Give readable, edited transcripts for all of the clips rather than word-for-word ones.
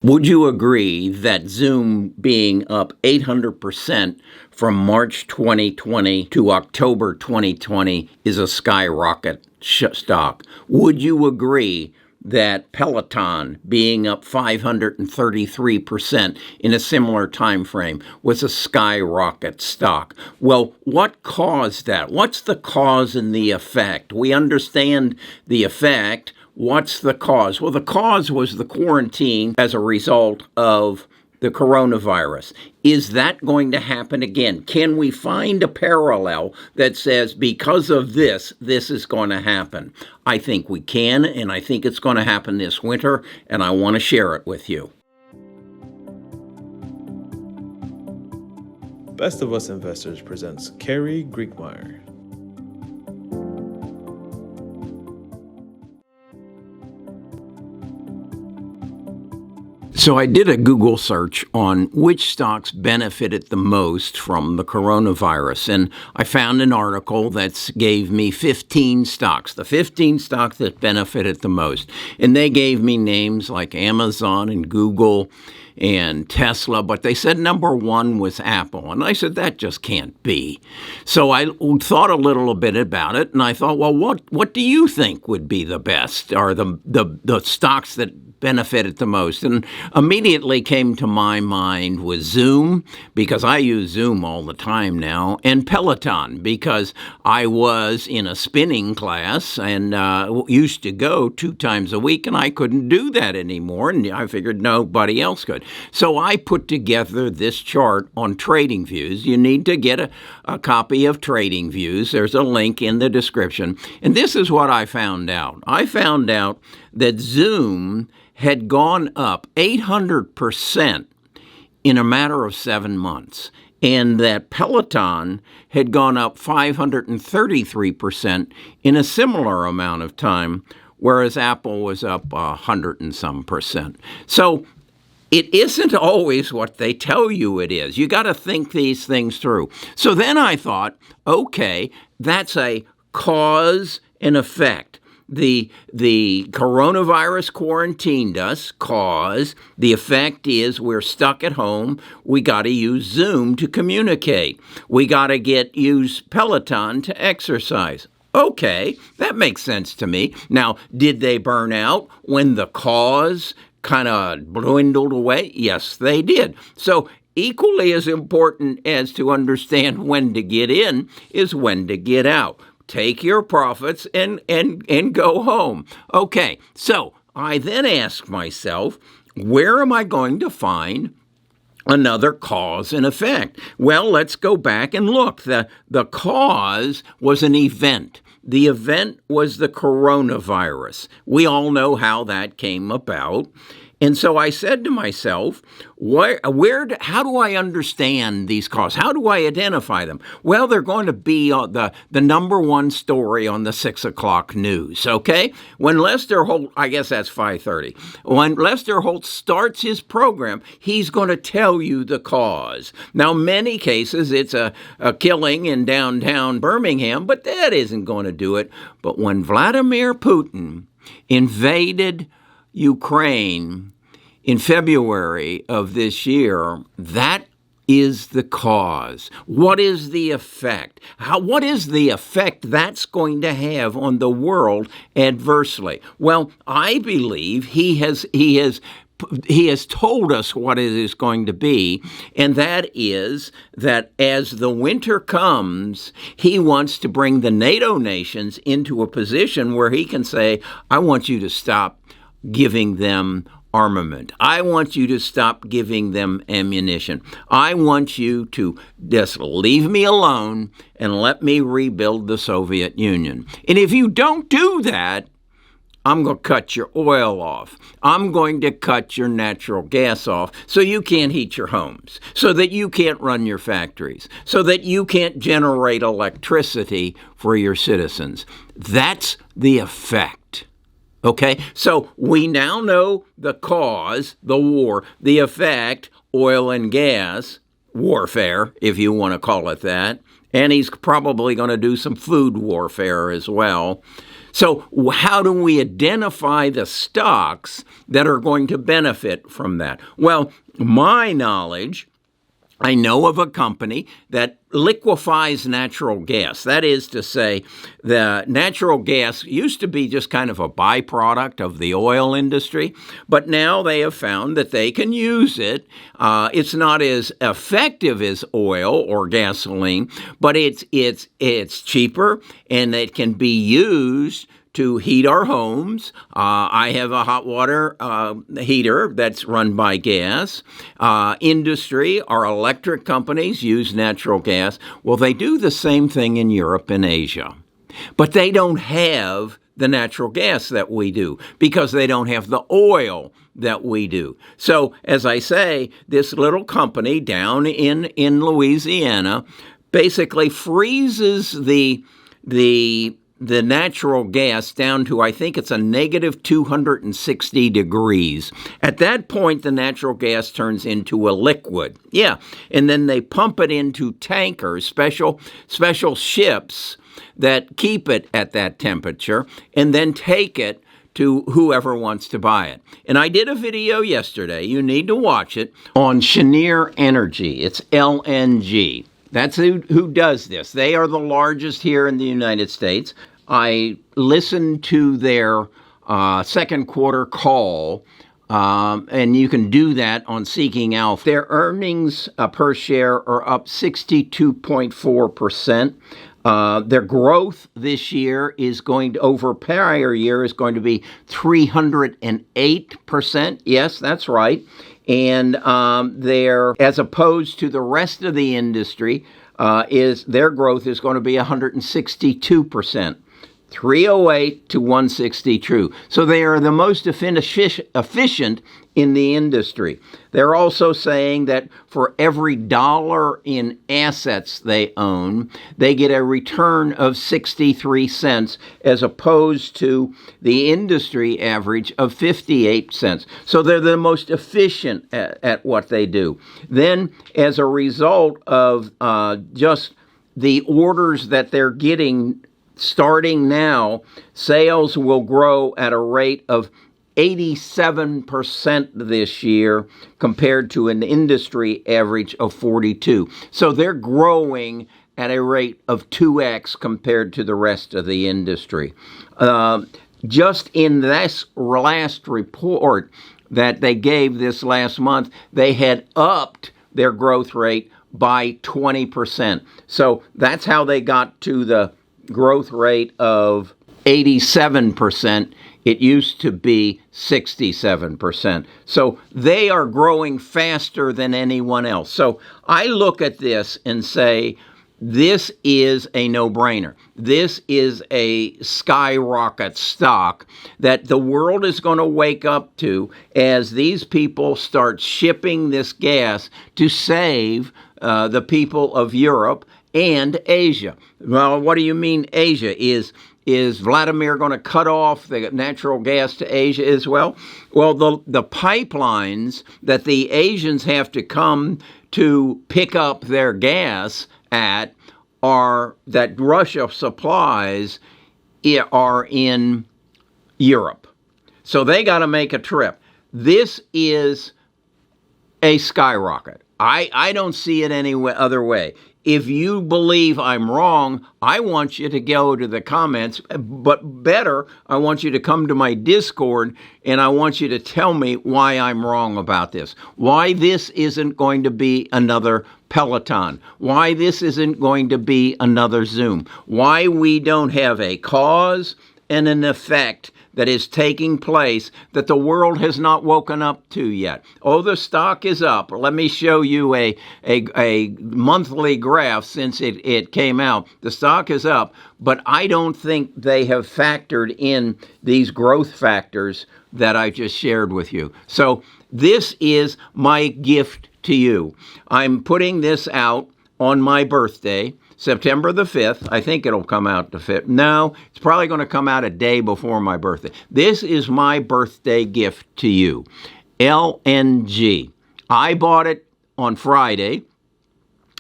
Would you agree that Zoom being up 800% from March 2020 to October 2020 is a skyrocket stock? Would you agree that Peloton being up 533% in a similar time frame was a skyrocket stock? Well, what caused that? What's the cause and the effect? We understand the effect. What's the cause? Well, the cause was the quarantine as a result of the coronavirus. Is that going to happen again? Can we find a parallel that says because of this is going to happen? I think we can, and I think it's going to happen this winter, and I want to share it with you. Best of Us Investors presents Carrie Griegmeyer. So I did a Google search on which stocks benefited the most from the coronavirus, and I found an article that gave me 15 stocks, the 15 stocks that benefited the most. And they gave me names like Amazon and Google and Tesla, but they said number one was Apple. And I said, that just can't be. So I thought a little bit about it, and I thought, well, what do you think would be the best, or the stocks that benefited the most? And immediately came to my mind was Zoom, because I use Zoom all the time now, and Peloton, because I was in a spinning class and used to go 2 times a week, and I couldn't do that anymore, and I figured nobody else could. So I put together this chart on TradingViews. You need to get a copy of TradingViews. There's a link in the description. And this is what I found out. I found out that Zoom had gone up 800% in a matter of 7 months, and that Peloton had gone up 533% in a similar amount of time, whereas Apple was up 100 and some percent. So it isn't always what they tell you it is. You got to think these things through. So then I thought, okay, that's a cause and effect. The coronavirus quarantined us, cause. The effect is we're stuck at home. We got to use Zoom to communicate. We got to use Peloton to exercise. Okay, that makes sense to me. Now, did they burn out when the cause kind of dwindled away? Yes, they did. So equally as important as to understand when to get in is when to get out. Take your profits and go home. Okay, so I then ask myself, where am I going to find another cause and effect? Well, let's go back and look. The cause was an event. The event was the coronavirus. We all know how that came about. And so I said to myself, how do I understand these causes? How do I identify them? Well, they're going to be the number one story on the 6 o'clock news, okay? When Lester Holt, I guess that's 5:30, when Lester Holt starts his program, he's going to tell you the cause. Now, many cases, it's a killing in downtown Birmingham, but that isn't going to do it. But when Vladimir Putin invaded Ukraine in February of this year, that is the cause. What is the effect? What is the effect that's going to have on the world adversely? Well, I believe he has told us what it is going to be, and that is that as the winter comes, he wants to bring the NATO nations into a position where he can say, I want you to stop giving them armament. I want you to stop giving them ammunition. I want you to just leave me alone and let me rebuild the Soviet Union. And if you don't do that, I'm going to cut your oil off. I'm going to cut your natural gas off so you can't heat your homes, so that you can't run your factories, so that you can't generate electricity for your citizens. That's the effect. Okay, so we now know the cause, the war, the effect, oil and gas, warfare, if you want to call it that, and he's probably going to do some food warfare as well. So how do we identify the stocks that are going to benefit from that? Well, my knowledge, I know of a company that liquefies natural gas. That is to say, the natural gas used to be just kind of a byproduct of the oil industry, but now they have found that they can use it. It's not as effective as oil or gasoline, but it's cheaper and it can be used to heat our homes. I have a hot water heater that's run by gas. Industry, our electric companies use natural gas. Well, they do the same thing in Europe and Asia, but they don't have the natural gas that we do because they don't have the oil that we do. So, as I say, this little company down in Louisiana basically freezes the natural gas down to, I think it's a negative 260 degrees. At that point, the natural gas turns into a liquid. Yeah, and then they pump it into tankers, special ships that keep it at that temperature, and then take it to whoever wants to buy it. And I did a video yesterday, you need to watch it, on Cheniere Energy. It's LNG. That's who does this. They are the largest here in the United States. I listened to their second quarter call, and you can do that on Seeking Alpha. Their earnings per share are up 62.4%. Their growth this year is going to, over prior year, is going to be 308%. Yes, that's right. And as opposed to the rest of the industry, their growth is going to be 162%. 308 to 160 true. So they are the most efficient in the industry. They're also saying that for every dollar in assets they own, they get a return of 63 cents as opposed to the industry average of 58 cents. So they're the most efficient at what they do. Then, as a result of just the orders that they're getting starting now, sales will grow at a rate of 87% this year compared to an industry average of 42. So they're growing at a rate of 2x compared to the rest of the industry. Just in this last report that they gave this last month, they had upped their growth rate by 20%. So that's how they got to the growth rate of 87%. It used to be 67%. So they are growing faster than anyone else. So I look at this and say, this is a no-brainer. This is a skyrocket stock that the world is going to wake up to as these people start shipping this gas to save the people of Europe and Asia. Well, what do you mean Asia? Is Vladimir going to cut off the natural gas to Asia as well? Well, the pipelines that the Asians have to come to pick up their gas at that Russia supplies are in Europe. So they got to make a trip. This is a skyrocket. I don't see it any other way. If you believe I'm wrong, I want you to go to the comments, but better, I want you to come to my Discord and I want you to tell me why I'm wrong about this. Why this isn't going to be another Peloton. Why this isn't going to be another Zoom. Why we don't have a cause and an effect that is taking place that the world has not woken up to yet. Oh, the stock is up. Let me show you a monthly graph since it came out. The stock is up, but I don't think they have factored in these growth factors that I just shared with you. So this is my gift to you. I'm putting this out on my birthday, September the 5th. I think it'll come out the 5th. No, it's probably going to come out a day before my birthday. This is my birthday gift to you. LNG. I bought it on Friday.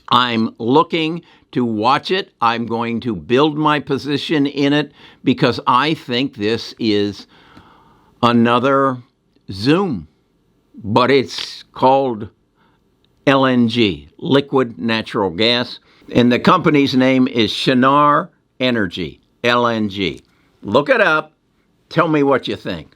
I'm looking to watch it. I'm going to build my position in it because I think this is another Zoom, but it's called LNG, liquid natural gas, and the company's name is Cheniere Energy, LNG. Look it up. Tell me what you think.